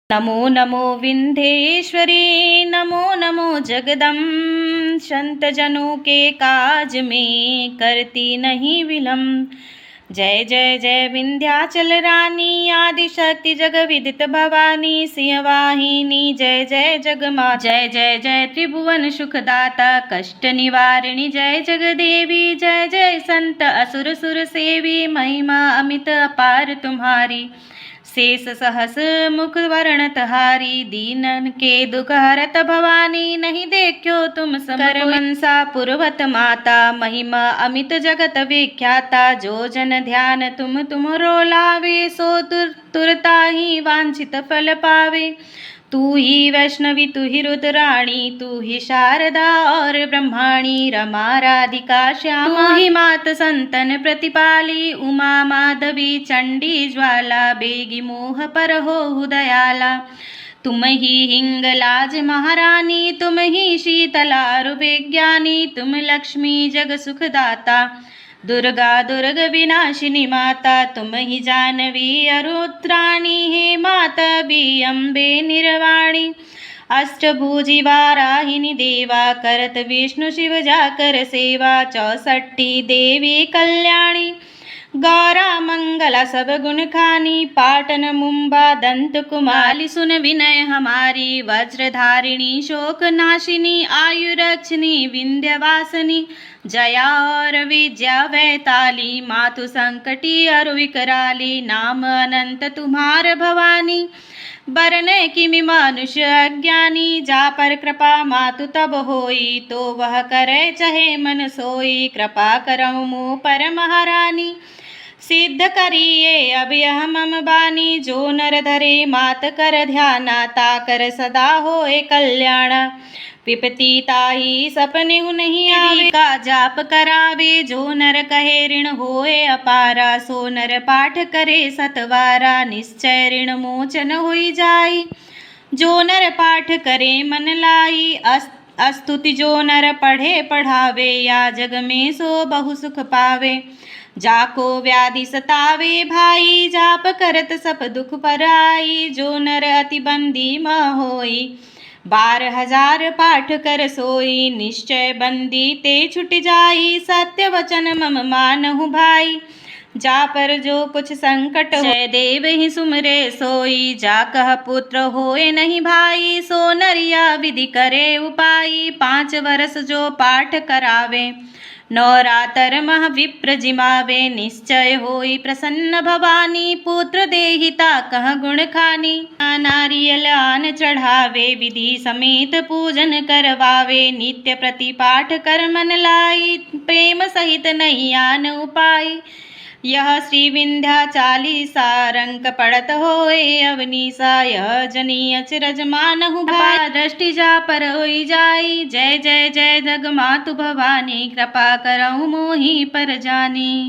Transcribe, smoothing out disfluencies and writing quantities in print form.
नमो नमो विंध्येश्वरी, नमो नमो जगदम। संत जनों के काज में करती नहीं विलम्ब। जय जय जय विंध्याचल रानी, आदि शक्ति जग विदित भवानी, सिंहवाहिनी जय जय जगमा। जय जय जय त्रिभुवन सुखदाता, कष्ट निवारिणी जय जगदेवी। जय जय संत असुर सुर सेवी, महिमा अमित अपार तुम्हारी। शेष सहस मुख वर्णत हारी, दीनन के दुख हरत भवानी। नहीं देखो तुम सम कर मनसा पुरवत माता, महिमा अमित जगत विख्याता। जो जन ध्यान तुमरो लावे, सो तुरता ही वांछित फल पावे। तू ही वैष्णवी, तू ही रुद्राणी, तू ही शारदा और ब्रह्माणी। रमा राधिका श्यामा, तू ही मात संतन प्रतिपाली। उमा माधवी चंडी ज्वाला, बेगी मोह पर हो दयाला। तुम ही हिंगलाज महारानी, तुम ही शीतला विज्ञानी। तुम लक्ष्मी जग सुखदाता, दुर्गा दुर्ग विनाशिनी माता। तुम ही जानवी अरुद्राणी, हे माता भी अम्बे निर्वाणी। अष्टभुजी वाराहिनी देवा, करत विष्णु शिव जाकर सेवा। 64 देवी कल्याणी, गौरा मंगला सब गुण खानी। पाटन मुंबा दंत कुमारी, सुन विनय हमारी। वज्रधारिणी शोक नाशिनी, आयुरक्षिणी विंध्यवासिनी। जया और विद्या वैताली, मातु संकटी और विकराली। नाम अनंत तुम्हार भवानी, बरने किमि मनुष्य अज्ञानी। जा पर कृपा मातु तब होई, तो वह करे चहे मन सोई। कृपा करहु मुँह पर महारानी, सिद्ध करिए अब यह मम बानी। जो नर धरे मात कर ध्याना, ताकर सदा होए कल्याण। विपति ताही सपने नहीं आवे, का जाप करावे। जो नर कहे ऋण होए अपारा, सो नर पाठ करे सतवारा। निश्चय ऋण मोचन होई जाई, जो नर पाठ करे मन लाई। अस्तुति जो नर पढ़े पढ़ावे, या जग में सो बहु सुख पावे। जाको व्याधि सतावे भाई, जाप करत सब दुख पराई। जो नर अति बंदी म होई, 12,000 पाठ कर सोई। निश्चय बंदी ते छुट जाई, सत्य वचन मम मानहु भाई। जा पर जो कुछ संकट हो, जय देव ही सुमरे सोई। जा कह पुत्र होए नहीं भाई, सो नरिया विधि करे उपाई। 5 वर्ष जो पाठ करावे, नवरातर मह विप्र जिमावे। निश्चय होई प्रसन्न भवानी, पुत्र देहिता कह गुण खानी। नारियल आन चढ़ावे, विधि समेत पूजन करवावे। नित्य प्रति पाठ कर मन लाई, प्रेम सहित नहीं आन उपाय। यह श्री विंध्या चालीसा, रंक पड़त होए अवनीसा। यह जनी अचरज मानहु भाई, दृष्टि जा पर होई जाई। जय जय जय जग मातु भवानी, कृपा करहु मोहि पर जानी।